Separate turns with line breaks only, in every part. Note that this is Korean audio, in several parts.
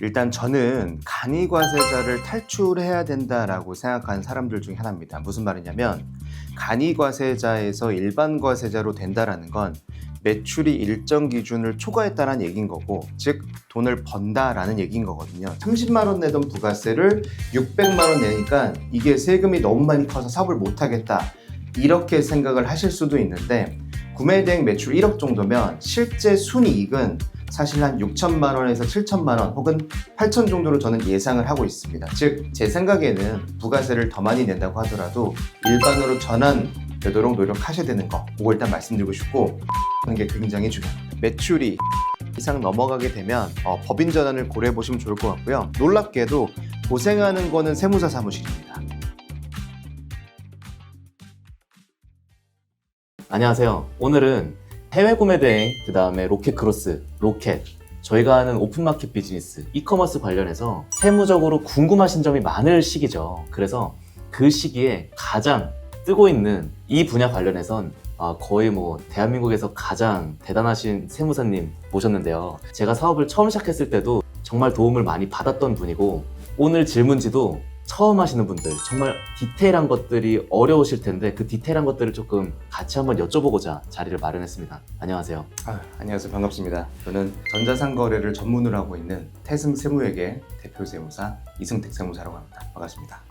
일단 저는 간이과세자를 탈출해야 된다라고 생각하는 사람들 중에 하나입니다. 무슨 말이냐면 간이과세자에서 일반과세자로 된다라는 건 매출이 일정 기준을 초과했다는 얘기인 거고, 즉 돈을 번다라는 얘기인 거거든요. 30만 원 내던 부가세를 600만 원 내니까 이게 세금이 너무 많이 커서 사업을 못 하겠다, 이렇게 생각을 하실 수도 있는데, 구매대행 매출 1억 정도면 실제 순이익은 사실 한 6천만 원에서 7천만 원 혹은 8천 정도로 저는 예상을 하고 있습니다. 즉 제 생각에는 부가세를 더 많이 낸다고 하더라도 일반으로 전환되도록 노력하셔야 되는 거, 그거 일단 말씀드리고 싶고, 하는 게 굉장히 중요합니다. 매출이 이상 넘어가게 되면 법인 전환을 고려해 보시면 좋을 것 같고요. 놀랍게도 고생하는 거는 세무사 사무실입니다.
안녕하세요. 오늘은 해외 구매 대행, 그 다음에 로켓 크로스, 로켓, 저희가 하는 오픈마켓 비즈니스, 이커머스 관련해서 세무적으로 궁금하신 점이 많을 시기죠. 그래서 그 시기에 가장 뜨고 있는 이 분야 관련해선 거의 대한민국에서 가장 대단하신 세무사님 모셨는데요. 제가 사업을 처음 시작했을 때도 정말 도움을 많이 받았던 분이고, 오늘 질문지도 처음 하시는 분들, 정말 디테일한 것들이 어려우실 텐데 그 디테일한 것들을 조금 같이 한번 여쭤보고자 자리를 마련했습니다. 안녕하세요.
안녕하세요. 반갑습니다. 저는 전자상거래를 전문으로 하고 있는 태승 세무회계 대표 세무사 이승택 세무사라고 합니다. 반갑습니다.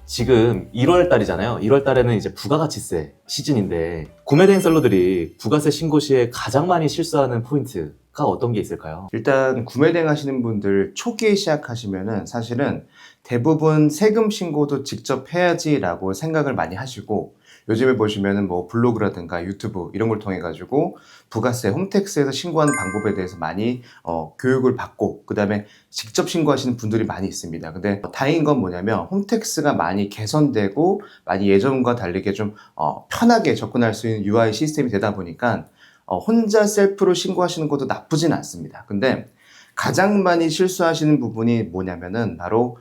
지금 1월 달이잖아요. 1월 달에는 이제 부가가치세 시즌인데, 구매대행 셀러들이 부가세 신고 시에 가장 많이 실수하는 포인트가 어떤 게 있을까요?
일단 구매대행 하시는 분들 초기에 시작하시면은 사실은 대부분 세금 신고도 직접 해야지라고 생각을 많이 하시고, 요즘에 보시면은 블로그라든가 유튜브 이런 걸 통해 가지고 부가세, 홈택스에서 신고하는 방법에 대해서 많이 교육을 받고, 그 다음에 직접 신고하시는 분들이 많이 있습니다. 근데 다행인 건 뭐냐면 홈택스가 많이 개선되고 많이 예전과 다르게 좀 편하게 접근할 수 있는 UI 시스템이 되다 보니까 혼자 셀프로 신고하시는 것도 나쁘진 않습니다. 근데 가장 많이 실수하시는 부분이 뭐냐면은 바로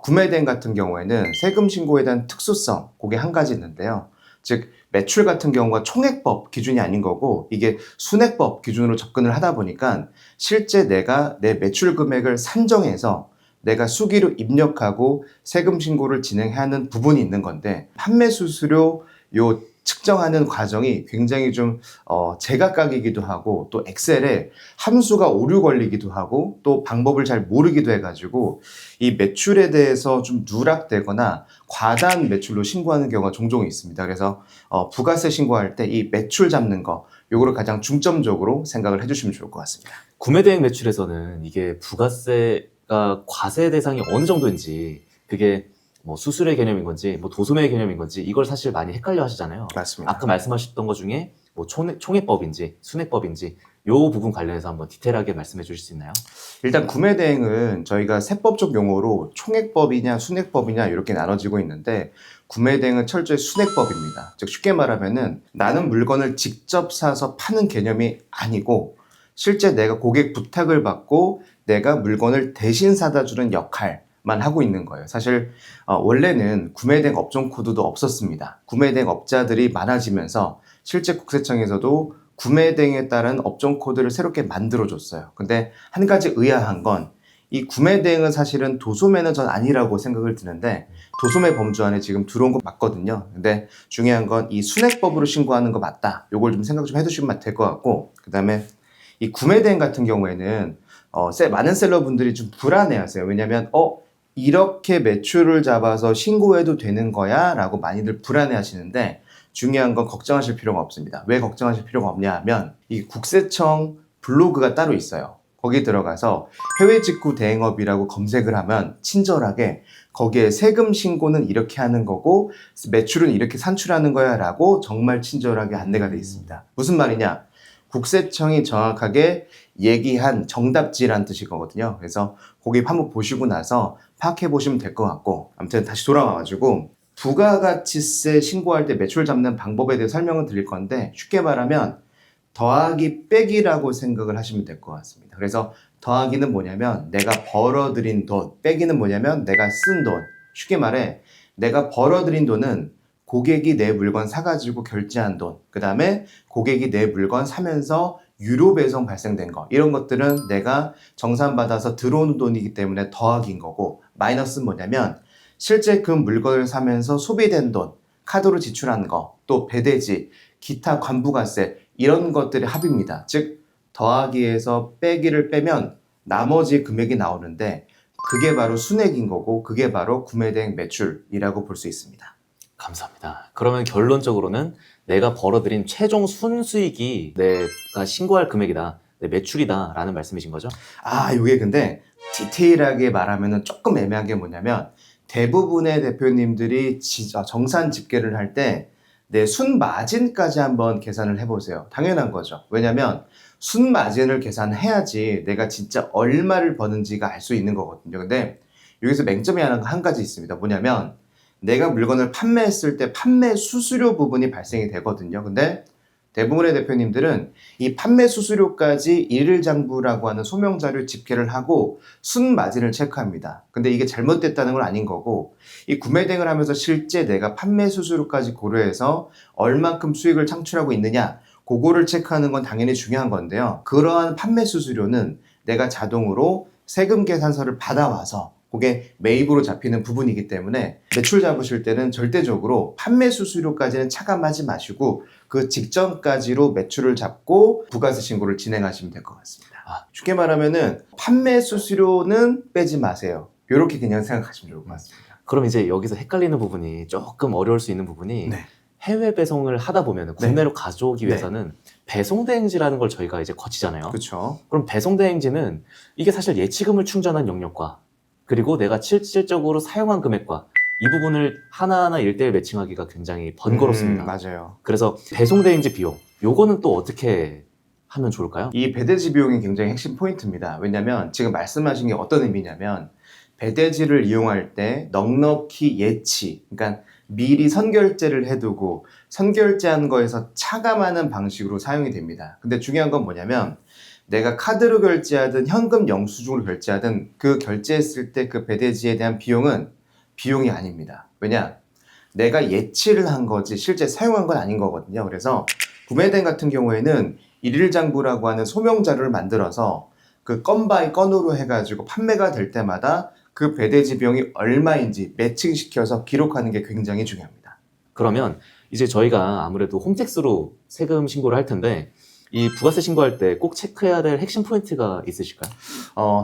구매대행 같은 경우에는 세금 신고에 대한 특수성, 그게 한 가지 있는데요. 즉 매출 같은 경우가 총액법 기준이 아닌 거고, 이게 순액법 기준으로 접근을 하다 보니까 실제 내가 내 매출 금액을 산정해서 내가 수기로 입력하고 세금 신고를 진행하는 부분이 있는 건데, 판매 수수료 요 측정하는 과정이 굉장히 좀 제각각이기도 하고, 또 엑셀에 함수가 오류 걸리기도 하고, 또 방법을 잘 모르기도 해가지고 이 매출에 대해서 좀 누락되거나 과다한 매출로 신고하는 경우가 종종 있습니다. 그래서 부가세 신고할 때 이 매출 잡는 거, 요거를 가장 중점적으로 생각을 해주시면 좋을 것 같습니다.
구매대행 매출에서는 이게 부가세가 과세 대상이 어느 정도인지, 그게 수수료의 개념인 건지 도소매의 개념인 건지, 이걸 사실 많이 헷갈려 하시잖아요.
맞습니다.
아까 말씀하셨던 것 중에 총액법인지 순액법인지 요 부분 관련해서 한번 디테일하게 말씀해 주실 수 있나요?
일단 구매대행은 저희가 세법적 용어로 총액법이냐 순액법이냐 이렇게 나눠지고 있는데, 구매대행은 철저히 순액법입니다. 즉 쉽게 말하면은 나는 물건을 직접 사서 파는 개념이 아니고, 실제 내가 고객 부탁을 받고 내가 물건을 대신 사다 주는 역할만 하고 있는 거예요. 사실 원래는 구매대행 업종 코드도 없었습니다. 구매대행 업자들이 많아지면서 실제 국세청에서도 구매대행에 따른 업종 코드를 새롭게 만들어줬어요. 근데 한 가지 의아한 건, 이 구매대행은 사실은 도소매는 전 아니라고 생각을 드는데, 도소매 범주 안에 지금 들어온 거 맞거든요. 근데 중요한 건 이 순액법으로 신고하는 거 맞다, 요걸 좀 생각 좀 해두시면 될 것 같고, 그 다음에 이 구매대행 같은 경우에는 많은 셀러분들이 좀 불안해하세요. 왜냐면 이렇게 매출을 잡아서 신고해도 되는 거야? 라고 많이들 불안해하시는데, 중요한 건 걱정하실 필요가 없습니다. 왜 걱정하실 필요가 없냐 하면, 이 국세청 블로그가 따로 있어요. 거기 들어가서 해외 직구 대행업이라고 검색을 하면 친절하게 거기에 세금 신고는 이렇게 하는 거고 매출은 이렇게 산출하는 거야 라고 정말 친절하게 안내가 되어 있습니다. 무슨 말이냐? 국세청이 정확하게 얘기한 정답지란 뜻이거든요. 그래서 거기 한번 보시고 나서 파악해 보시면 될 것 같고, 아무튼 다시 돌아와가지고 부가가치세 신고할 때 매출 잡는 방법에 대해 설명을 드릴 건데, 쉽게 말하면 더하기 빼기라고 생각을 하시면 될 것 같습니다. 그래서 더하기는 뭐냐면 내가 벌어들인 돈, 빼기는 뭐냐면 내가 쓴 돈. 쉽게 말해 내가 벌어들인 돈은 고객이 내 물건 사가지고 결제한 돈, 그 다음에 고객이 내 물건 사면서 유료 배송 발생된 거 이런 것들은 내가 정산받아서 들어오는 돈이기 때문에 더하기인 거고, 마이너스는 뭐냐면 실제 그 물건을 사면서 소비된 돈, 카드로 지출한 거, 또 배대지, 기타 관부가세 이런 것들의 합입니다. 즉 더하기에서 빼기를 빼면 나머지 금액이 나오는데 그게 바로 순액인 거고, 그게 바로 구매대행 매출이라고 볼 수 있습니다.
감사합니다. 그러면 결론적으로는 내가 벌어들인 최종 순수익이 내가 신고할 금액이다, 내 매출이다 라는 말씀이신 거죠?
이게 근데 디테일하게 말하면 조금 애매한 게 뭐냐면, 대부분의 대표님들이 정산 집계를 할 때 내 순마진까지 한번 계산을 해보세요. 당연한 거죠. 왜냐면 순마진을 계산해야지 내가 진짜 얼마를 버는지가 알 수 있는 거거든요. 근데 여기서 맹점이 한 가지 있습니다. 뭐냐면 내가 물건을 판매했을 때 판매 수수료 부분이 발생이 되거든요. 근데 대부분의 대표님들은 이 판매 수수료까지 일일장부라고 하는 소명자료를 집계를 하고 순마진을 체크합니다. 근데 이게 잘못됐다는 건 아닌 거고, 이 구매대행을 하면서 실제 내가 판매 수수료까지 고려해서 얼만큼 수익을 창출하고 있느냐, 그거를 체크하는 건 당연히 중요한 건데요. 그러한 판매 수수료는 내가 자동으로 세금 계산서를 받아와서 그게 매입으로 잡히는 부분이기 때문에 매출 잡으실 때는 절대적으로 판매 수수료까지는 차감하지 마시고 그 직전까지로 매출을 잡고 부가세 신고를 진행하시면 될 것 같습니다. 쉽게 말하면은 판매 수수료는 빼지 마세요. 이렇게 그냥 생각하시면 좋을 것 같습니다.
그럼 이제 여기서 헷갈리는 부분이, 조금 어려울 수 있는 부분이,
네.
해외 배송을 하다 보면 국내로 가져오기
네.
위해서는 배송대행지라는 걸 저희가 이제 거치잖아요.
그렇죠.
그럼 배송대행지는 이게 사실 예치금을 충전한 영역과 그리고 내가 실질적으로 사용한 금액과 이 부분을 하나하나 1:1 매칭하기가 굉장히 번거롭습니다.
맞아요.
그래서 배송대행지 비용, 요거는 또 어떻게 하면 좋을까요?
이 배대지 비용이 굉장히 핵심 포인트입니다. 왜냐하면 지금 말씀하신 게 어떤 의미냐면, 배대지를 이용할 때 넉넉히 예치, 그러니까 미리 선결제를 해두고 선결제한 거에서 차감하는 방식으로 사용이 됩니다. 근데 중요한 건 뭐냐면, 내가 카드로 결제하든 현금 영수증으로 결제하든 그 결제했을 때 그 배대지에 대한 비용은 비용이 아닙니다. 왜냐? 내가 예치를 한 거지 실제 사용한 건 아닌 거거든요. 그래서 구매대행 같은 경우에는 일일장부라고 하는 소명자료를 만들어서 그 건 바이 건으로 해가지고 판매가 될 때마다 그 배대지 비용이 얼마인지 매칭시켜서 기록하는 게 굉장히 중요합니다.
그러면 이제 저희가 아무래도 홈택스로 세금 신고를 할 텐데, 이 부가세 신고할 때 꼭 체크해야 될 핵심 포인트가 있으실까요?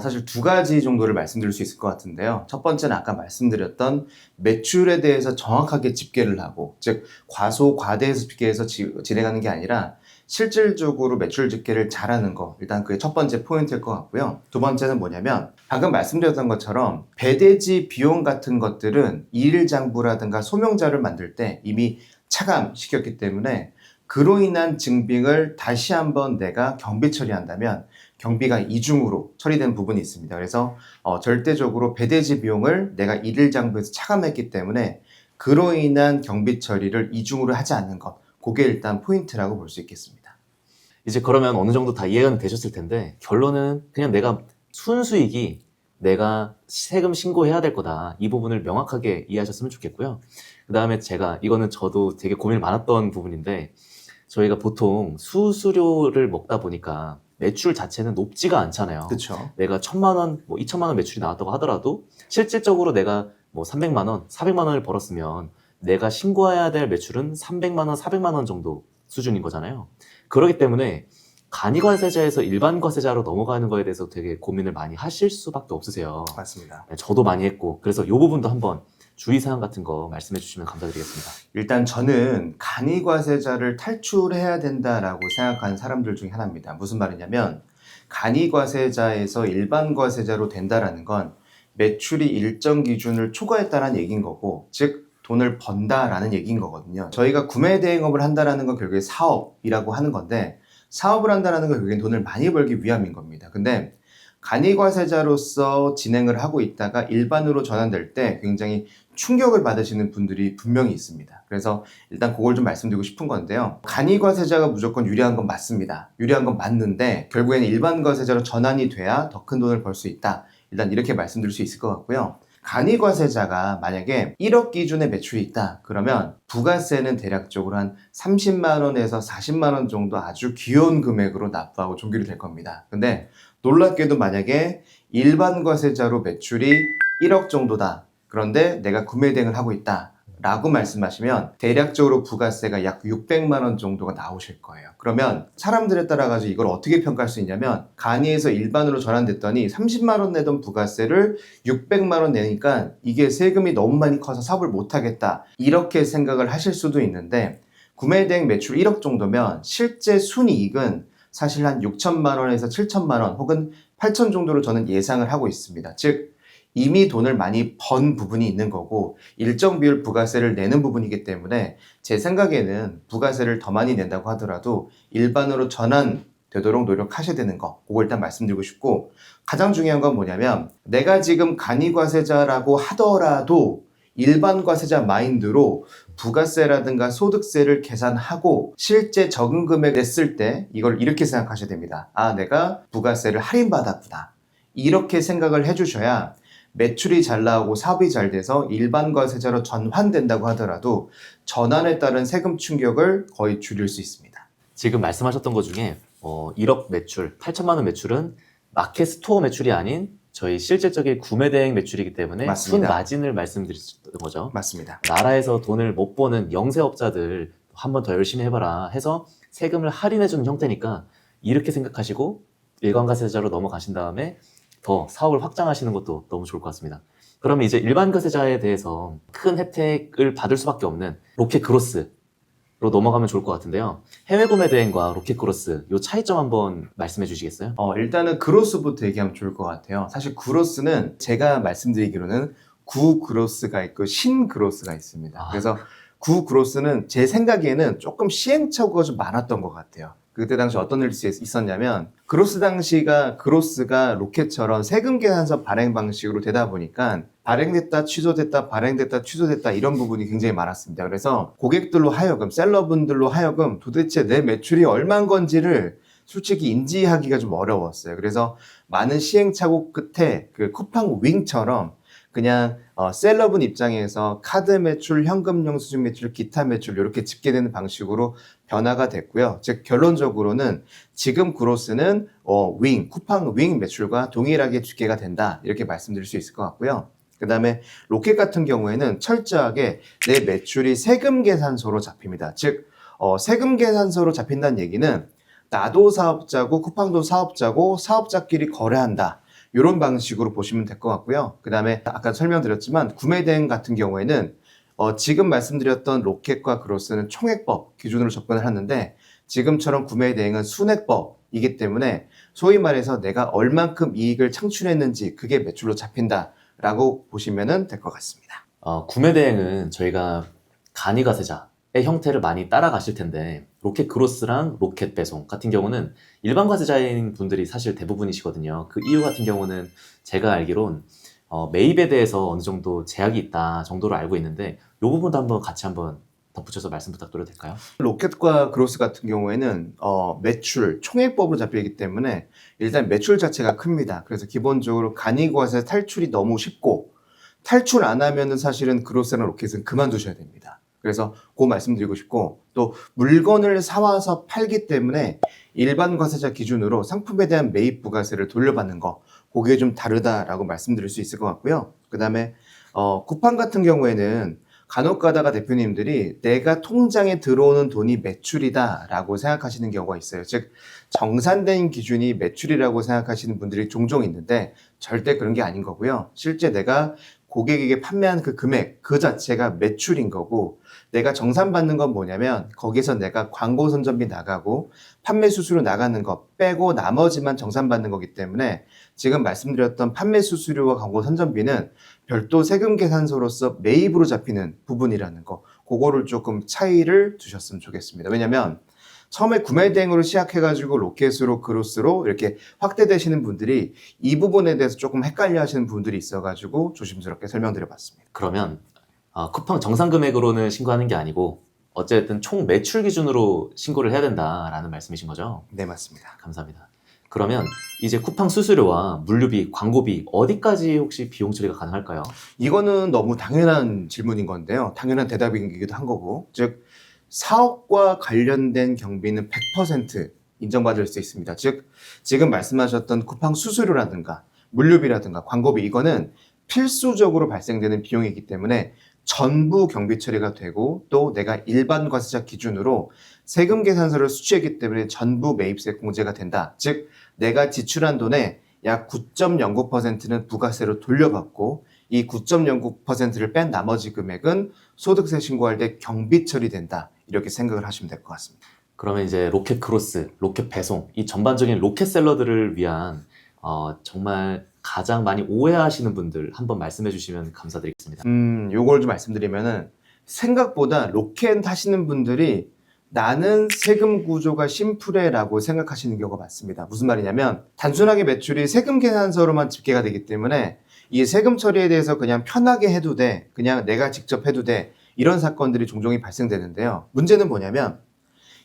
사실 두 가지 정도를 말씀드릴 수 있을 것 같은데요. 첫 번째는 아까 말씀드렸던 매출에 대해서 정확하게 집계를 하고, 즉 과소 과대해서 집계해서 진행하는 게 아니라 실질적으로 매출 집계를 잘하는 거, 일단 그게 첫 번째 포인트일 것 같고요. 두 번째는 뭐냐면 방금 말씀드렸던 것처럼 배대지 비용 같은 것들은 일일장부라든가 소명자를 만들 때 이미 차감시켰기 때문에 그로 인한 증빙을 다시 한번 내가 경비 처리한다면 경비가 이중으로 처리된 부분이 있습니다. 그래서 절대적으로 배대지 비용을 내가 일일장부에서 차감했기 때문에 그로 인한 경비 처리를 이중으로 하지 않는 것, 그게 일단 포인트라고 볼 수 있겠습니다.
이제 그러면 어느 정도 다 이해가 되셨을 텐데, 결론은 그냥 내가 순수익이 내가 세금 신고해야 될 거다, 이 부분을 명확하게 이해하셨으면 좋겠고요. 그 다음에 이거는 저도 되게 고민이 많았던 부분인데, 저희가 보통 수수료를 먹다 보니까 매출 자체는 높지가 않잖아요.
그렇죠.
내가 1,000만 원, 2,000만 원 매출이 나왔다고 하더라도 실질적으로 내가 300만 원, 400만 원을 벌었으면 내가 신고해야 될 매출은 300만 원, 400만 원 정도 수준인 거잖아요. 그렇기 때문에 간이과세자에서 일반과세자로 넘어가는 거에 대해서 되게 고민을 많이 하실 수밖에 없으세요.
맞습니다.
저도 많이 했고, 그래서 이 부분도 한번 주의사항 같은 거 말씀해 주시면 감사드리겠습니다.
일단 저는 간이과세자를 탈출해야 된다라고 생각하는 사람들 중에 하나입니다. 무슨 말이냐면, 간이과세자에서 일반과세자로 된다라는 건 매출이 일정 기준을 초과했다는 얘기인 거고, 즉 돈을 번다라는 얘기인 거거든요. 저희가 구매대행업을 한다라는 건 결국에 사업이라고 하는 건데, 사업을 한다는 건 결국엔 돈을 많이 벌기 위함인 겁니다. 근데 간이과세자로서 진행을 하고 있다가 일반으로 전환될 때 굉장히 충격을 받으시는 분들이 분명히 있습니다. 그래서 일단 그걸 좀 말씀드리고 싶은 건데요. 간이과세자가 무조건 유리한 건 맞습니다. 유리한 건 맞는데 결국에는 일반과세자로 전환이 돼야 더 큰 돈을 벌 수 있다. 일단 이렇게 말씀드릴 수 있을 것 같고요. 간이과세자가 만약에 1억 기준의 매출이 있다. 그러면 부가세는 대략적으로 한 30만 원에서 40만 원 정도 아주 귀여운 금액으로 납부하고 종결이 될 겁니다. 근데 놀랍게도 만약에 일반 과세자로 매출이 1억 정도다. 그런데 내가 구매 대행을 하고 있다. 라고 말씀하시면 대략적으로 부가세가 약 600만 원 정도가 나오실 거예요. 그러면 사람들에 따라 가지고 이걸 어떻게 평가할 수 있냐면 간이에서 일반으로 전환됐더니 30만 원 내던 부가세를 600만 원 내니까 이게 세금이 너무 많이 커서 사업을 못 하겠다. 이렇게 생각을 하실 수도 있는데 구매 대행 매출 1억 정도면 실제 순이익은 사실 한 6천만 원에서 7천만 원 혹은 8천 정도로 저는 예상을 하고 있습니다. 즉 이미 돈을 많이 번 부분이 있는 거고 일정 비율 부가세를 내는 부분이기 때문에 제 생각에는 부가세를 더 많이 낸다고 하더라도 일반으로 전환되도록 노력하셔야 되는 거 그거 일단 말씀드리고 싶고 가장 중요한 건 뭐냐면 내가 지금 간이과세자라고 하더라도 일반 과세자 마인드로 부가세라든가 소득세를 계산하고 실제 적은 금액 냈을 때 이걸 이렇게 생각하셔야 됩니다. 아, 내가 부가세를 할인받았구나. 이렇게 생각을 해주셔야 매출이 잘 나오고 사업이 잘 돼서 일반 과세자로 전환된다고 하더라도 전환에 따른 세금 충격을 거의 줄일 수 있습니다.
지금 말씀하셨던 것 중에 1억 매출, 8천만 원 매출은 마켓 스토어 매출이 아닌 저희 실질적인 구매 대행 매출이기 때문에
맞습니다.
순 마진을 말씀드렸던 거죠.
맞습니다.
나라에서 돈을 못 버는 영세업자들 한 번 더 열심히 해봐라 해서 세금을 할인해주는 형태니까 이렇게 생각하시고 일반과세자로 넘어가신 다음에 더 사업을 확장하시는 것도 너무 좋을 것 같습니다. 그러면 이제 일반과세자에 대해서 큰 혜택을 받을 수밖에 없는 로켓 그로스로 넘어가면 좋을 것 같은데요. 해외 구매 대행과 로켓 그로스 이 차이점 한번 말씀해 주시겠어요?
일단은 그로스부터 얘기하면 좋을 것 같아요. 사실 그로스는 제가 말씀드리기로는 구 그로스가 있고 신 그로스가 있습니다. 그래서 구 그로스는 제 생각에는 조금 시행착오가 좀 많았던 것 같아요. 그때 당시 어떤 일이 있었냐면 그로스가 로켓처럼 세금 계산서 발행 방식으로 되다 보니까 발행됐다 취소됐다 발행됐다 취소됐다 이런 부분이 굉장히 많았습니다. 그래서 고객들로 하여금 셀러분들로 하여금 도대체 내 매출이 얼마인 건지를 솔직히 인지하기가 좀 어려웠어요. 그래서 많은 시행착오 끝에 그 쿠팡 윙처럼 그냥 셀러분 입장에서 카드 매출, 현금 영수증 매출, 기타 매출 이렇게 집계되는 방식으로 변화가 됐고요. 즉 결론적으로는 지금 그로스는 쿠팡 윙 매출과 동일하게 집계가 된다 이렇게 말씀드릴 수 있을 것 같고요. 그 다음에 로켓 같은 경우에는 철저하게 내 매출이 세금 계산서로 잡힙니다. 즉 세금 계산서로 잡힌다는 얘기는 나도 사업자고 쿠팡도 사업자고 사업자끼리 거래한다. 이런 방식으로 보시면 될 것 같고요. 그 다음에 아까 설명드렸지만 구매 대행 같은 경우에는 지금 말씀드렸던 로켓과 그로스는 총액법 기준으로 접근을 하는데 지금처럼 구매 대행은 순액법이기 때문에 소위 말해서 내가 얼만큼 이익을 창출했는지 그게 매출로 잡힌다라고 보시면 될 것 같습니다.
구매 대행은 저희가 간이과세자의 형태를 많이 따라가실 텐데 로켓 그로스랑 로켓 배송 같은 경우는 일반 과세자인 분들이 사실 대부분이시거든요. 그 이유 같은 경우는 제가 알기론 매입에 대해서 어느 정도 제약이 있다 정도로 알고 있는데 이 부분도 한번 같이 한번 덧붙여서 말씀 부탁드려도 될까요?
로켓과 그로스 같은 경우에는 매출, 총액법으로 잡히기 때문에 일단 매출 자체가 큽니다. 그래서 기본적으로 간이과세 탈출이 너무 쉽고 탈출 안 하면은 사실은 그로스랑 로켓은 그만두셔야 됩니다. 그래서 그거 말씀드리고 싶고 또 물건을 사와서 팔기 때문에 일반 과세자 기준으로 상품에 대한 매입 부가세를 돌려받는 거 그게 좀 다르다라고 말씀드릴 수 있을 것 같고요. 그 다음에 쿠팡 같은 경우에는 간혹 가다가 대표님들이 내가 통장에 들어오는 돈이 매출이다라고 생각하시는 경우가 있어요. 즉 정산된 기준이 매출이라고 생각하시는 분들이 종종 있는데 절대 그런 게 아닌 거고요. 실제 내가 고객에게 판매한 그 금액 그 자체가 매출인 거고 내가 정산받는 건 뭐냐면 거기서 내가 광고 선전비 나가고 판매 수수료 나가는 거 빼고 나머지만 정산받는 거기 때문에 지금 말씀드렸던 판매 수수료와 광고 선전비는 별도 세금 계산서로서 매입으로 잡히는 부분이라는 거 그거를 조금 차이를 두셨으면 좋겠습니다. 왜냐면 처음에 구매 대행으로 시작해가지고 로켓으로 그로스로 이렇게 확대되시는 분들이 이 부분에 대해서 조금 헷갈려 하시는 분들이 있어가지고 조심스럽게 설명드려봤습니다.
그러면 쿠팡 정산 금액으로는 신고하는 게 아니고 어쨌든 총 매출 기준으로 신고를 해야 된다라는 말씀이신 거죠?
네, 맞습니다.
감사합니다. 그러면 이제 쿠팡 수수료와 물류비, 광고비 어디까지 혹시 비용 처리가 가능할까요?
이거는 너무 당연한 질문인 건데요. 당연한 대답이기도 한 거고. 즉, 사업과 관련된 경비는 100% 인정받을 수 있습니다. 즉, 지금 말씀하셨던 쿠팡 수수료라든가 물류비라든가 광고비 이거는 필수적으로 발생되는 비용이기 때문에 전부 경비 처리가 되고 또 내가 일반 과세자 기준으로 세금 계산서를 수취했기 때문에 전부 매입세 공제가 된다. 즉, 내가 지출한 돈의 약 9.09%는 부가세로 돌려받고 이 9.09%를 뺀 나머지 금액은 소득세 신고할 때 경비 처리된다. 이렇게 생각을 하시면 될 것 같습니다.
그러면 이제 로켓 크로스, 로켓 배송, 이 전반적인 로켓셀러들을 위한 정말 가장 많이 오해하시는 분들 한번 말씀해 주시면 감사드리겠습니다.
요걸 좀 말씀드리면은 생각보다 로켓 하시는 분들이 나는 세금 구조가 심플해라고 생각하시는 경우가 많습니다. 무슨 말이냐면 단순하게 매출이 세금 계산서로만 집계가 되기 때문에 이 세금 처리에 대해서 그냥 편하게 해도 돼, 그냥 내가 직접 해도 돼, 이런 사건들이 종종 발생되는데요. 문제는 뭐냐면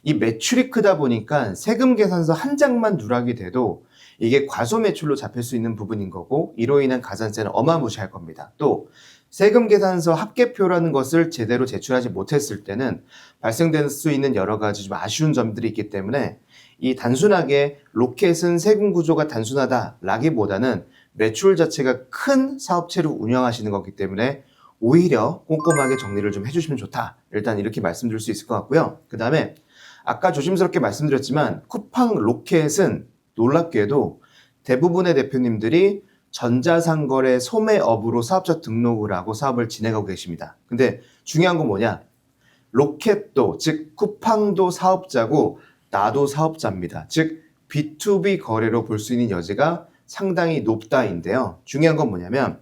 이 매출이 크다 보니까 세금 계산서 한 장만 누락이 돼도 이게 과소 매출로 잡힐 수 있는 부분인 거고 이로 인한 가산세는 어마무시할 겁니다. 또 세금 계산서 합계표라는 것을 제대로 제출하지 못했을 때는 발생될 수 있는 여러 가지 좀 아쉬운 점들이 있기 때문에 이 단순하게 로켓은 세금 구조가 단순하다라기보다는 매출 자체가 큰 사업체로 운영하시는 거기 때문에 오히려 꼼꼼하게 정리를 좀 해주시면 좋다. 일단 이렇게 말씀드릴 수 있을 것 같고요. 그 다음에 아까 조심스럽게 말씀드렸지만 쿠팡 로켓은 놀랍게도 대부분의 대표님들이 전자상거래 소매업으로 사업자 등록을 하고 사업을 진행하고 계십니다. 근데 중요한 건 뭐냐? 로켓도 즉 쿠팡도 사업자고 나도 사업자입니다. 즉 B2B 거래로 볼 수 있는 여지가 상당히 높다인데요. 중요한 건 뭐냐면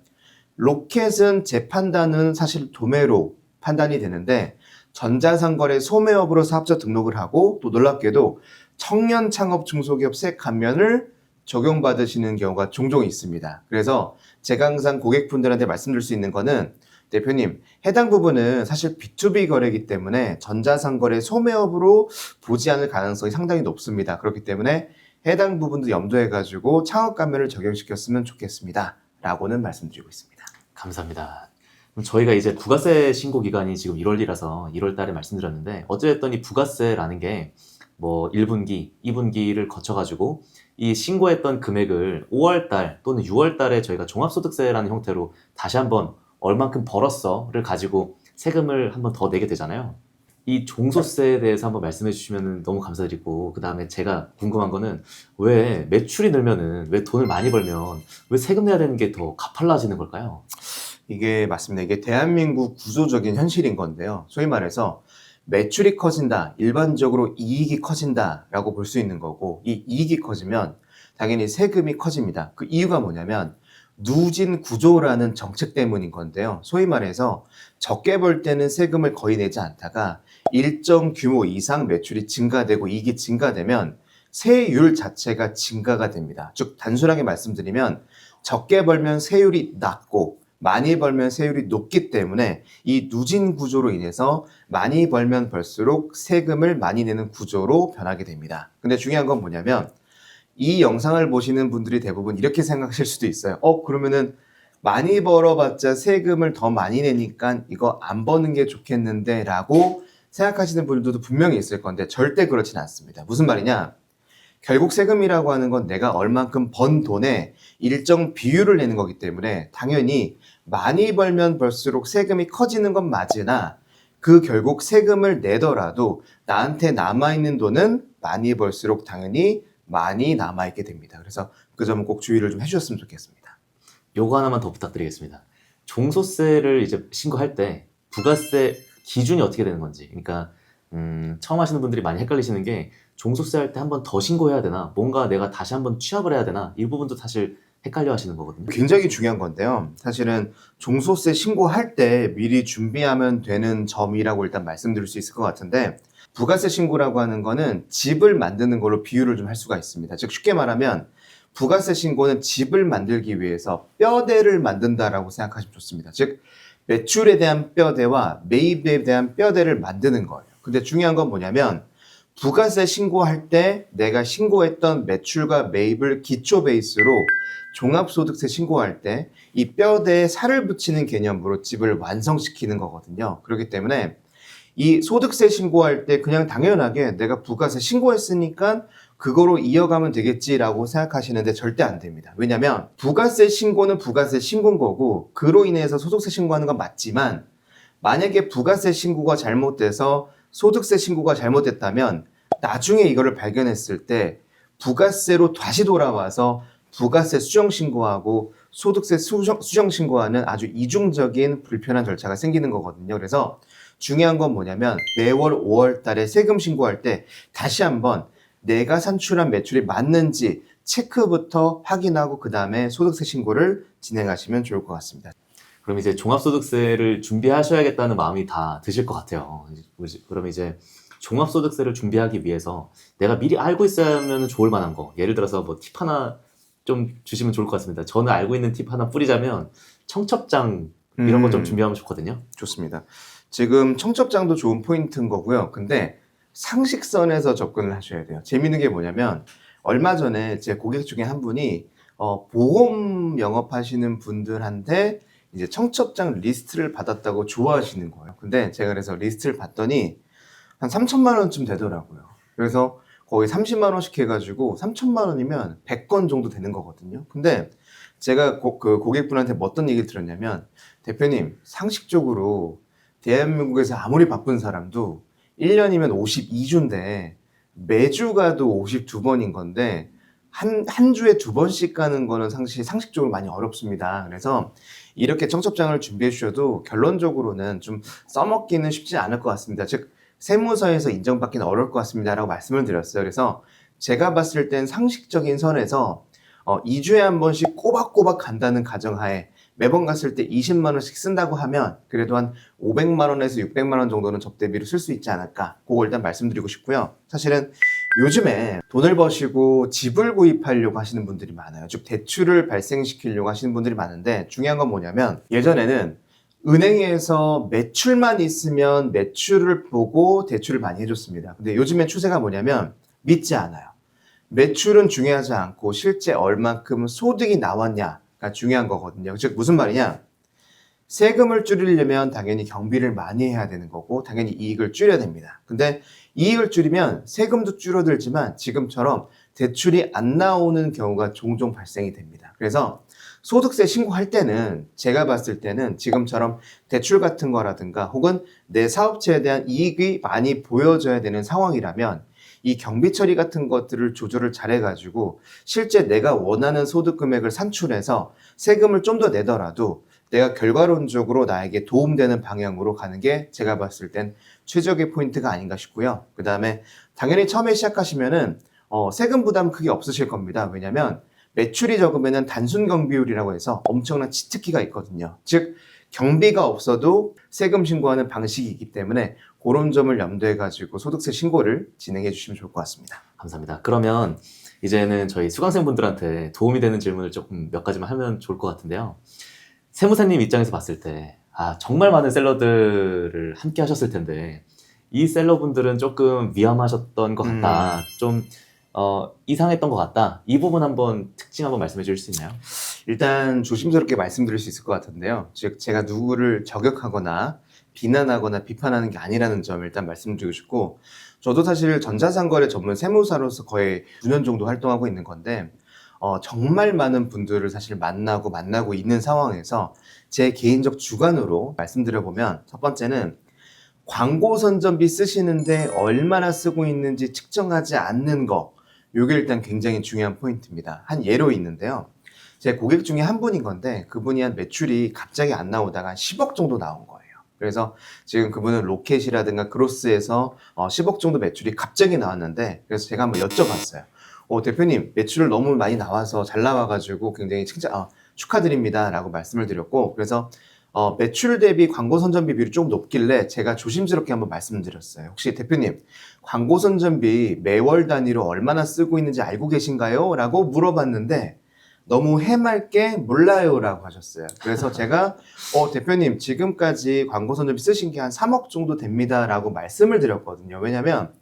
로켓은 제 판단은 사실 도매로 판단이 되는데 전자상거래 소매업으로 사업자 등록을 하고 또 놀랍게도 청년 창업 중소기업 세 감면을 적용받으시는 경우가 종종 있습니다. 그래서 제가 항상 고객분들한테 말씀드릴 수 있는 거는 대표님, 해당 부분은 사실 B2B 거래이기 때문에 전자상거래 소매업으로 보지 않을 가능성이 상당히 높습니다. 그렇기 때문에 해당 부분도 염두해가지고 창업 감면을 적용시켰으면 좋겠습니다. 라고는 말씀드리고 있습니다.
감사합니다. 그럼 저희가 이제 부가세 신고 기간이 지금 1월이라서 1월 달에 말씀드렸는데 어쨌든 이 부가세라는 게 뭐 1분기, 2분기를 거쳐가지고 이 신고했던 금액을 5월 달 또는 6월 달에 저희가 종합소득세라는 형태로 다시 한번 얼만큼 벌었어를 가지고 세금을 한번 더 내게 되잖아요. 이 종소세에 대해서 한번 말씀해 주시면 너무 감사드리고 그 다음에 제가 궁금한 거는 왜 매출이 늘면은 왜 돈을 많이 벌면 왜 세금 내야 되는 게 더 가팔라지는 걸까요?
이게 맞습니다. 이게 대한민국 구조적인 현실인 건데요. 소위 말해서 매출이 커진다, 일반적으로 이익이 커진다라고 볼 수 있는 거고 이 이익이 커지면 당연히 세금이 커집니다. 그 이유가 뭐냐면 누진 구조라는 정책 때문인 건데요. 소위 말해서 적게 벌 때는 세금을 거의 내지 않다가 일정 규모 이상 매출이 증가되고 이익이 증가되면 세율 자체가 증가가 됩니다. 즉 단순하게 말씀드리면 적게 벌면 세율이 낮고 많이 벌면 세율이 높기 때문에 이 누진 구조로 인해서 많이 벌면 벌수록 세금을 많이 내는 구조로 변하게 됩니다. 근데 중요한 건 뭐냐면 이 영상을 보시는 분들이 대부분 이렇게 생각하실 수도 있어요. 그러면은 많이 벌어봤자 세금을 더 많이 내니까 이거 안 버는 게 좋겠는데 라고 생각하시는 분들도 분명히 있을 건데 절대 그렇진 않습니다. 무슨 말이냐? 결국 세금이라고 하는 건 내가 얼만큼 번 돈에 일정 비율을 내는 거기 때문에 당연히 많이 벌면 벌수록 세금이 커지는 건 맞으나 그 결국 세금을 내더라도 나한테 남아있는 돈은 많이 벌수록 당연히 많이 남아있게 됩니다. 그래서 그 점은 꼭 주의를 좀 해주셨으면 좋겠습니다.
요거 하나만 더 부탁드리겠습니다. 종소세를 이제 신고할 때 부가세 기준이 어떻게 되는 건지, 그러니까 처음 하시는 분들이 많이 헷갈리시는 게 종소세 할 때 한 번 더 신고해야 되나, 뭔가 내가 다시 한번 취합을 해야 되나, 이 부분도 사실 헷갈려 하시는 거거든요.
굉장히 중요한 건데요. 사실은 종소세 신고할 때 미리 준비하면 되는 점이라고 일단 말씀드릴 수 있을 것 같은데 부가세 신고라고 하는 거는 집을 만드는 걸로 비유를 좀 할 수가 있습니다. 즉 쉽게 말하면 부가세 신고는 집을 만들기 위해서 뼈대를 만든다라고 생각하시면 좋습니다. 즉 매출에 대한 뼈대와 매입에 대한 뼈대를 만드는 거예요. 근데 중요한 건 뭐냐면 부가세 신고할 때 내가 신고했던 매출과 매입을 기초 베이스로 종합소득세 신고할 때 이 뼈대에 살을 붙이는 개념으로 집을 완성시키는 거거든요. 그렇기 때문에 이 소득세 신고할 때 그냥 당연하게 내가 부가세 신고했으니까 그거로 이어가면 되겠지라고 생각하시는데 절대 안 됩니다. 왜냐면 부가세 신고는 부가세 신고인 거고 그로 인해서 소득세 신고하는 건 맞지만 만약에 부가세 신고가 잘못돼서 소득세 신고가 잘못됐다면 나중에 이거를 발견했을 때 부가세로 다시 돌아와서 부가세 수정 신고하고 소득세 수정 신고하는 아주 이중적인 불편한 절차가 생기는 거거든요. 그래서 중요한 건 뭐냐면 매월 5월 달에 세금 신고할 때 다시 한번 내가 산출한 매출이 맞는지 체크부터 확인하고 그 다음에 소득세 신고를 진행하시면 좋을 것 같습니다.
그럼 이제 종합소득세를 준비하셔야겠다는 마음이 다 드실 것 같아요. 그럼 이제 종합소득세를 준비하기 위해서 내가 미리 알고 있어야면 좋을 만한 거. 예를 들어서 뭐 팁 하나 좀 주시면 좋을 것 같습니다. 저는 알고 있는 팁 하나 뿌리자면 청첩장 이런 거 좀 준비하면 좋거든요.
좋습니다. 지금 청첩장도 좋은 포인트인 거고요. 근데 상식선에서 접근을 하셔야 돼요. 재밌는 게 뭐냐면 얼마 전에 제 고객 중에 한 분이 보험 영업하시는 분들한테 이제 청첩장 리스트를 받았다고 좋아하시는 거예요. 근데 제가 그래서 리스트를 봤더니 한 3천만 원쯤 되더라고요. 그래서 거의 30만 원씩 해가지고 3천만 원이면 100건 정도 되는 거거든요. 근데 제가 그 고객분한테 뭐 어떤 얘기를 들었냐면 대표님 상식적으로 대한민국에서 아무리 바쁜 사람도 1년이면 52주인데 매주 가도 52번인 건데 한 주에 2번씩 가는 거는 상식적으로 많이 어렵습니다. 그래서 이렇게 청첩장을 준비해 주셔도 결론적으로는 좀 써먹기는 쉽지 않을 것 같습니다. 즉 세무서에서 인정받기는 어려울 것 같습니다 라고 말씀을 드렸어요. 그래서 제가 봤을 땐 상식적인 선에서 2주에 한 번씩 꼬박꼬박 간다는 가정하에 매번 갔을 때 20만 원씩 쓴다고 하면 그래도 한 500만 원에서 600만 원 정도는 접대비로 쓸 수 있지 않을까, 그거 일단 말씀드리고 싶고요. 사실은 요즘에 돈을 버시고 집을 구입하려고 하시는 분들이 많아요. 즉 대출을 발생시키려고 하시는 분들이 많은데 중요한 건 뭐냐면 예전에는 은행에서 매출만 있으면 매출을 보고 대출을 많이 해줬습니다. 근데 요즘엔 추세가 뭐냐면 믿지 않아요. 매출은 중요하지 않고 실제 얼만큼 소득이 나왔냐가 중요한 거거든요. 즉 무슨 말이냐? 세금을 줄이려면 당연히 경비를 많이 해야 되는 거고 당연히 이익을 줄여야 됩니다. 근데 이익을 줄이면 세금도 줄어들지만 지금처럼 대출이 안 나오는 경우가 종종 발생이 됩니다. 그래서 소득세 신고할 때는 제가 봤을 때는 지금처럼 대출 같은 거라든가 혹은 내 사업체에 대한 이익이 많이 보여져야 되는 상황이라면 이 경비 처리 같은 것들을 조절을 잘해가지고 실제 내가 원하는 소득 금액을 산출해서 세금을 좀 더 내더라도 내가 결과론적으로 나에게 도움되는 방향으로 가는 게 제가 봤을 땐 최적의 포인트가 아닌가 싶고요. 그 다음에 당연히 처음에 시작하시면은 세금 부담 크게 없으실 겁니다. 왜냐면 매출이 적으면은 단순 경비율이라고 해서 엄청난 치트키가 있거든요. 즉 경비가 없어도 세금 신고하는 방식이 있기 때문에 그런 점을 염두에 가지고 소득세 신고를 진행해 주시면 좋을 것 같습니다.
감사합니다. 그러면 이제는 저희 수강생분들한테 도움이 되는 질문을 조금 몇 가지만 하면 좋을 것 같은데요. 세무사님 입장에서 봤을 때 정말 많은 셀러들을 함께 하셨을 텐데 이 셀러분들은 조금 위험하셨던 것 같다. 좀 이상했던 것 같다. 이 부분 한번 특징 한번 말씀해 주실 수 있나요?
일단 조심스럽게 말씀드릴 수 있을 것 같은데요. 즉 제가 누구를 저격하거나 비난하거나 비판하는 게 아니라는 점을 일단 말씀드리고 싶고, 저도 사실 전자상거래 전문 세무사로서 거의 9년 정도 활동하고 있는 건데 정말 많은 분들을 사실 만나고 있는 상황에서 제 개인적 주관으로 말씀드려보면 첫 번째는 광고 선전비 쓰시는데 얼마나 쓰고 있는지 측정하지 않는 거, 이게 일단 굉장히 중요한 포인트입니다. 한 예로 있는데요. 제 고객 중에 한 분인 건데 그분이 한 매출이 갑자기 안 나오다가 한 10억 정도 나온 거예요. 그래서 지금 그분은 로켓이라든가 그로스에서 10억 정도 매출이 갑자기 나왔는데, 그래서 제가 한번 여쭤봤어요. 대표님 매출을 너무 많이 나와서 잘 나와가지고 굉장히 축하드립니다 라고 말씀을 드렸고, 그래서 매출 대비 광고 선전비 비율이 좀 높길래 제가 조심스럽게 한번 말씀드렸어요. 혹시 대표님 광고 선전비 매월 단위로 얼마나 쓰고 있는지 알고 계신가요? 라고 물어봤는데 너무 해맑게 몰라요 라고 하셨어요. 그래서 제가 대표님 지금까지 광고 선전비 쓰신 게 한 3억 정도 됩니다 라고 말씀을 드렸거든요. 왜냐면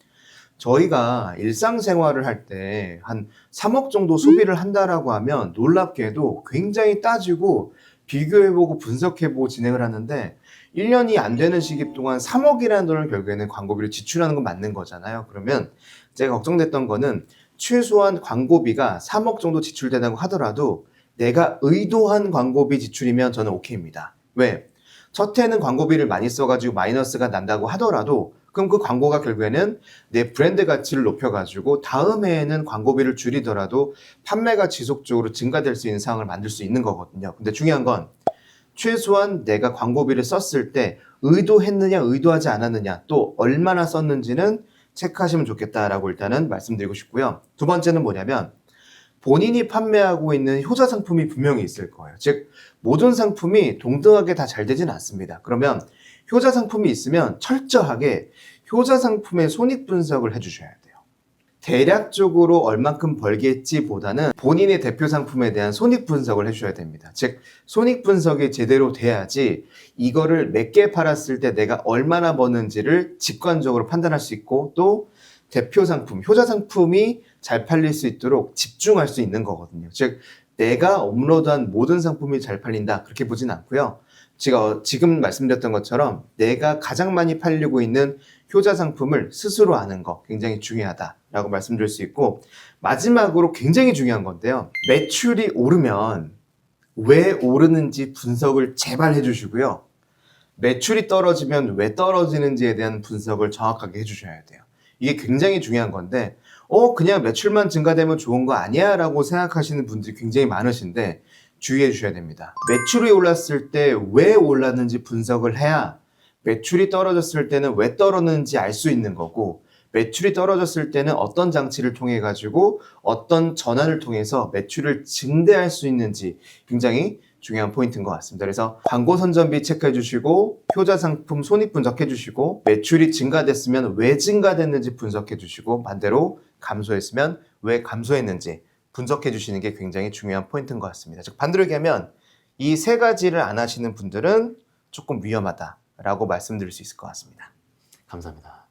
저희가 일상생활을 할 때 한 3억 정도 소비를 한다라고 하면 놀랍게도 굉장히 따지고 비교해보고 분석해보고 진행을 하는데 1년이 안 되는 시기 동안 3억이라는 돈을 결국에는 광고비를 지출하는 건 맞는 거잖아요. 그러면 제가 걱정됐던 거는 최소한 광고비가 3억 정도 지출된다고 하더라도 내가 의도한 광고비 지출이면 저는 오케이입니다. 왜? 첫 해는 광고비를 많이 써가지고 마이너스가 난다고 하더라도 그럼 그 광고가 결국에는 내 브랜드 가치를 높여가지고 다음 해에는 광고비를 줄이더라도 판매가 지속적으로 증가될 수 있는 상황을 만들 수 있는 거거든요. 근데 중요한 건 최소한 내가 광고비를 썼을 때 의도했느냐 의도하지 않았느냐 또 얼마나 썼는지는 체크하시면 좋겠다라고 일단은 말씀드리고 싶고요. 두 번째는 뭐냐면 본인이 판매하고 있는 효자 상품이 분명히 있을 거예요. 즉 모든 상품이 동등하게 다 잘 되진 않습니다. 그러면 효자 상품이 있으면 철저하게 효자 상품의 손익 분석을 해주셔야 돼요. 대략적으로 얼만큼 벌겠지 보다는 본인의 대표 상품에 대한 손익 분석을 해주셔야 됩니다. 즉 손익 분석이 제대로 돼야지 이거를 몇 개 팔았을 때 내가 얼마나 버는지를 직관적으로 판단할 수 있고 또 대표 상품, 효자 상품이 잘 팔릴 수 있도록 집중할 수 있는 거거든요. 즉 내가 업로드한 모든 상품이 잘 팔린다 그렇게 보진 않고요. 제가 지금 말씀드렸던 것처럼 내가 가장 많이 팔리고 있는 효자 상품을 스스로 아는 거 굉장히 중요하다라고 말씀드릴 수 있고 마지막으로 굉장히 중요한 건데요. 매출이 오르면 왜 오르는지 분석을 제발 해주시고요. 매출이 떨어지면 왜 떨어지는지에 대한 분석을 정확하게 해주셔야 돼요. 이게 굉장히 중요한 건데 그냥 매출만 증가되면 좋은 거 아니야 라고 생각하시는 분들이 굉장히 많으신데 주의해 주셔야 됩니다. 매출이 올랐을 때 왜 올랐는지 분석을 해야 매출이 떨어졌을 때는 왜 떨어졌는지 알 수 있는 거고 매출이 떨어졌을 때는 어떤 장치를 통해 가지고 어떤 전환을 통해서 매출을 증대할 수 있는지 굉장히 중요한 포인트인 것 같습니다. 그래서 광고 선전비 체크해 주시고 효자 상품 손익 분석해 주시고 매출이 증가됐으면 왜 증가됐는지 분석해 주시고 반대로 감소했으면 왜 감소했는지 분석해 주시는 게 굉장히 중요한 포인트인 것 같습니다. 즉 반대로 얘기하면 이 세 가지를 안 하시는 분들은 조금 위험하다라고 말씀드릴 수 있을 것 같습니다.
감사합니다.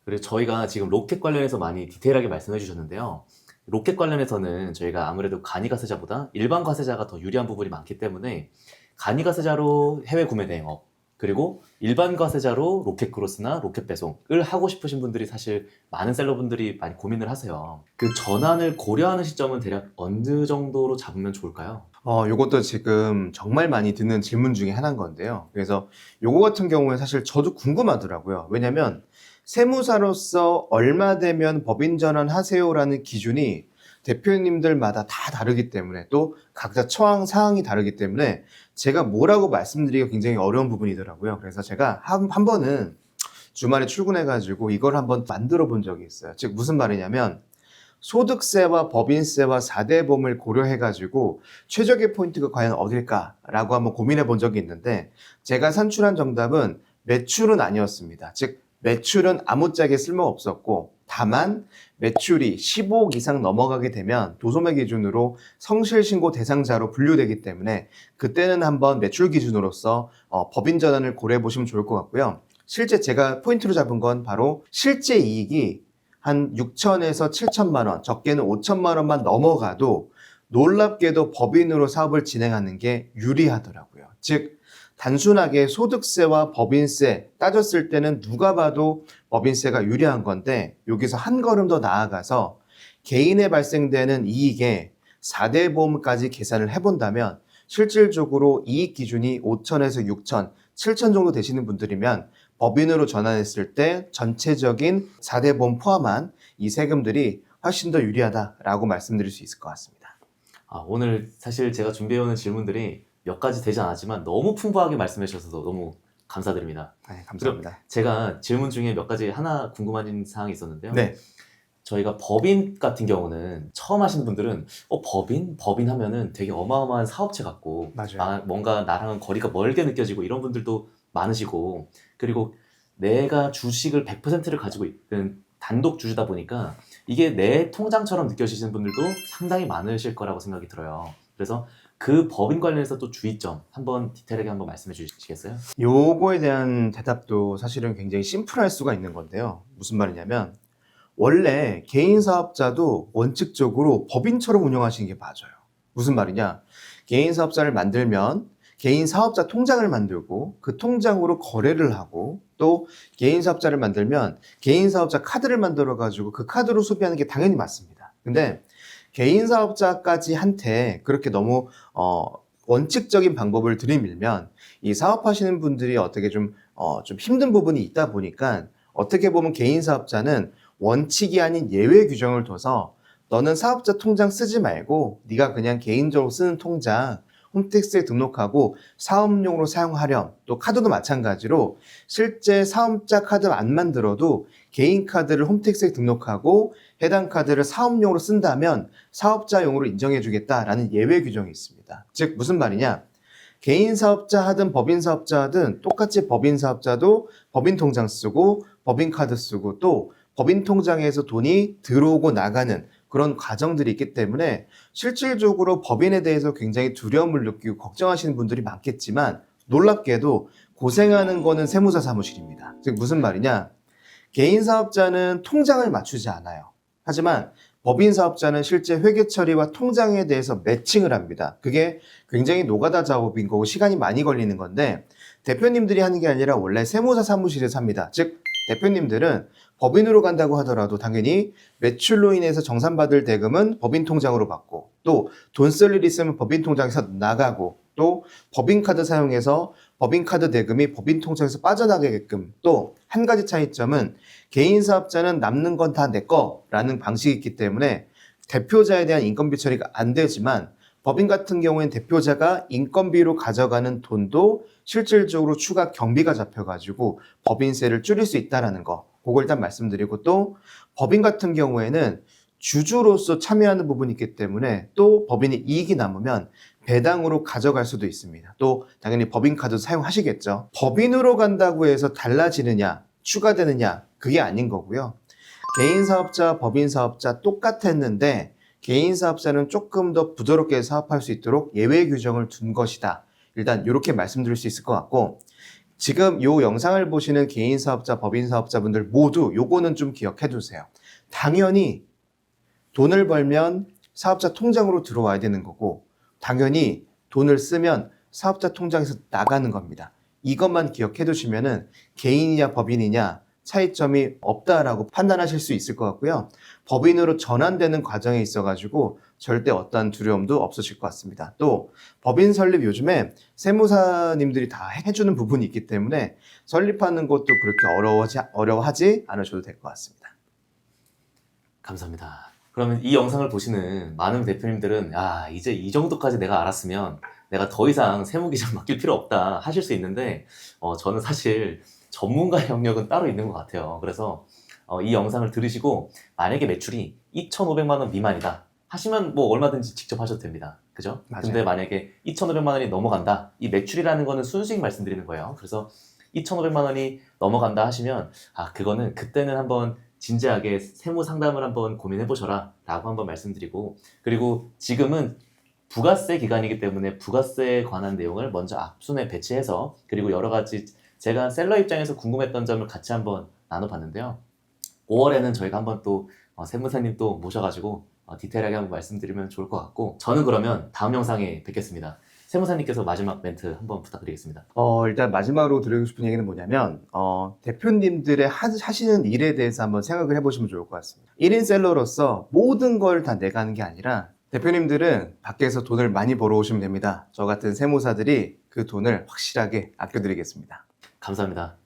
그리고 저희가 지금 로켓 관련해서 많이 디테일하게 말씀해 주셨는데요. 로켓 관련해서는 저희가 아무래도 간이 가세자보다 일반 가세자가 더 유리한 부분이 많기 때문에 간이 가세자로 해외 구매 대행업 그리고 일반 가세자로 로켓 크로스나 로켓 배송을 하고 싶으신 분들이 사실 많은 셀러분들이 많이 고민을 하세요. 그 전환을 고려하는 시점은 대략 어느 정도로 잡으면 좋을까요?
요것도 지금 정말 많이 듣는 질문 중에 하나인 건데요. 그래서 요거 같은 경우에 사실 저도 궁금하더라고요. 왜냐면 세무사로서 얼마 되면 법인 전환하세요라는 기준이 대표님들마다 다 다르기 때문에 또 각자 처한 사항이 다르기 때문에 제가 뭐라고 말씀드리기가 굉장히 어려운 부분이더라고요. 그래서 제가 한 번은 주말에 출근해가지고 이걸 한번 만들어 본 적이 있어요. 즉 무슨 말이냐면 소득세와 법인세와 4대 보험을 고려해가지고 최적의 포인트가 과연 어딜까라고 한번 고민해 본 적이 있는데 제가 산출한 정답은 매출은 아니었습니다. 즉 매출은 아무짝에 쓸모가 없었고 다만 매출이 15억 이상 넘어가게 되면 도소매 기준으로 성실신고 대상자로 분류되기 때문에 그때는 한번 매출 기준으로서 법인 전환을 고려해 보시면 좋을 것 같고요. 실제 제가 포인트로 잡은 건 바로 실제 이익이 한 6천에서 7천만 원, 적게는 5천만 원만 넘어가도 놀랍게도 법인으로 사업을 진행하는 게 유리하더라고요. 즉 단순하게 소득세와 법인세 따졌을 때는 누가 봐도 법인세가 유리한 건데 여기서 한 걸음 더 나아가서 개인에 발생되는 이익에 4대 보험까지 계산을 해본다면 실질적으로 이익 기준이 5천에서 6천, 7천 정도 되시는 분들이면 법인으로 전환했을 때 전체적인 4대 보험 포함한 이 세금들이 훨씬 더 유리하다라고 말씀드릴 수 있을 것 같습니다.
오늘 사실 제가 준비해오는 질문들이 몇 가지 되지 않았지만 너무 풍부하게 말씀해 주셔서 너무 감사드립니다.
네, 감사합니다.
제가 질문 중에 몇 가지 하나 궁금한 사항이 있었는데요.
네.
저희가 법인 같은 경우는 처음 하시는 분들은 법인 하면은 되게 어마어마한 사업체 같고
맞아요.
뭔가 나랑은 거리가 멀게 느껴지고 이런 분들도 많으시고 그리고 내가 주식을 100%를 가지고 있는 단독 주주다 보니까 이게 내 통장처럼 느껴지시는 분들도 상당히 많으실 거라고 생각이 들어요. 그래서 그 법인 관련해서 또 주의점 한번 디테일하게 한번 말씀해 주시겠어요?
요거에 대한 대답도 사실은 굉장히 심플할 수가 있는 건데요. 무슨 말이냐면 원래 개인 사업자도 원칙적으로 법인처럼 운영하시는 게 맞아요. 무슨 말이냐? 개인 사업자를 만들면 개인 사업자 통장을 만들고 그 통장으로 거래를 하고 또 개인 사업자를 만들면 개인 사업자 카드를 만들어 가지고 그 카드로 소비하는 게 당연히 맞습니다. 근데 개인 사업자까지 한테 그렇게 너무 원칙적인 방법을 들이밀면 이 사업하시는 분들이 어떻게 좀 힘든 부분이 있다 보니까 어떻게 보면 개인 사업자는 원칙이 아닌 예외 규정을 둬서 너는 사업자 통장 쓰지 말고 네가 그냥 개인적으로 쓰는 통장 홈택스에 등록하고 사업용으로 사용하렴. 또 카드도 마찬가지로 실제 사업자 카드 안 만들어도 개인 카드를 홈택스에 등록하고 해당 카드를 사업용으로 쓴다면 사업자용으로 인정해주겠다라는 예외 규정이 있습니다. 즉 무슨 말이냐? 개인 사업자 하든 법인 사업자 하든 똑같이 법인 사업자도 법인 통장 쓰고 법인 카드 쓰고 또 법인 통장에서 돈이 들어오고 나가는 그런 과정들이 있기 때문에 실질적으로 법인에 대해서 굉장히 두려움을 느끼고 걱정하시는 분들이 많겠지만 놀랍게도 고생하는 거는 세무사 사무실입니다. 즉 무슨 말이냐? 개인 사업자는 통장을 맞추지 않아요. 하지만 법인 사업자는 실제 회계 처리와 통장에 대해서 매칭을 합니다. 그게 굉장히 노가다 작업인 거고 시간이 많이 걸리는 건데 대표님들이 하는 게 아니라 원래 세무사 사무실에서 합니다. 즉 대표님들은 법인으로 간다고 하더라도 당연히 매출로 인해서 정산받을 대금은 법인 통장으로 받고 또 돈 쓸 일 있으면 법인 통장에서 나가고 또 법인카드 사용해서 법인카드 대금이 법인 통장에서 빠져나가게끔 또 한 가지 차이점은 개인 사업자는 남는 건 다 내 거라는 방식이 있기 때문에 대표자에 대한 인건비 처리가 안 되지만 법인 같은 경우에는 대표자가 인건비로 가져가는 돈도 실질적으로 추가 경비가 잡혀가지고 법인세를 줄일 수 있다는 거. 그걸 일단 말씀드리고 또 법인 같은 경우에는 주주로서 참여하는 부분이 있기 때문에 또 법인이 이익이 남으면 배당으로 가져갈 수도 있습니다. 또 당연히 법인카드 사용하시겠죠. 법인으로 간다고 해서 달라지느냐, 추가되느냐, 그게 아닌 거고요. 개인 사업자, 법인 사업자 똑같았는데 개인 사업자는 조금 더 부드럽게 사업할 수 있도록 예외 규정을 둔 것이다. 일단 이렇게 말씀드릴 수 있을 것 같고 지금 이 영상을 보시는 개인 사업자, 법인 사업자분들 모두 요거는 좀 기억해 두세요. 당연히 돈을 벌면 사업자 통장으로 들어와야 되는 거고 당연히 돈을 쓰면 사업자 통장에서 나가는 겁니다. 이것만 기억해 두시면은 개인이냐 법인이냐 차이점이 없다라고 판단하실 수 있을 것 같고요. 법인으로 전환되는 과정에 있어가지고 절대 어떠한 두려움도 없으실 것 같습니다. 또 법인 설립 요즘에 세무사님들이 다 해주는 부분이 있기 때문에 설립하는 것도 그렇게 어려워하지 않으셔도 될 것 같습니다.
감사합니다. 그러면 이 영상을 보시는 많은 대표님들은 야 이제 이 정도까지 내가 알았으면 내가 더 이상 세무기장 맡길 필요 없다 하실 수 있는데 저는 사실 전문가의 영역은 따로 있는 것 같아요. 그래서 이 영상을 들으시고 만약에 매출이 2,500만 원 미만이다 하시면 뭐 얼마든지 직접 하셔도 됩니다. 그죠?
맞아요.
근데 만약에 2,500만 원이 넘어간다. 이 매출이라는 거는 순수익 말씀드리는 거예요. 그래서 2,500만 원이 넘어간다 하시면 그거는 그때는 한번 진지하게 세무 상담을 한번 고민해 보셔라 라고 한번 말씀드리고 그리고 지금은 부가세 기간이기 때문에 부가세에 관한 내용을 먼저 앞순에 배치해서 그리고 여러 가지 제가 셀러 입장에서 궁금했던 점을 같이 한번 나눠봤는데요. 5월에는 저희가 한번 또 세무사님 또 모셔가지고 디테일하게 한번 말씀드리면 좋을 것 같고 저는 그러면 다음 영상에 뵙겠습니다. 세무사님께서 마지막 멘트 한번 부탁드리겠습니다.
일단 마지막으로 드리고 싶은 얘기는 뭐냐면 대표님들의 하시는 일에 대해서 한번 생각을 해보시면 좋을 것 같습니다. 1인 셀러로서 모든 걸 다 내가 하는 게 아니라 대표님들은 밖에서 돈을 많이 벌어오시면 됩니다. 저 같은 세무사들이 그 돈을 확실하게 아껴드리겠습니다.
감사합니다.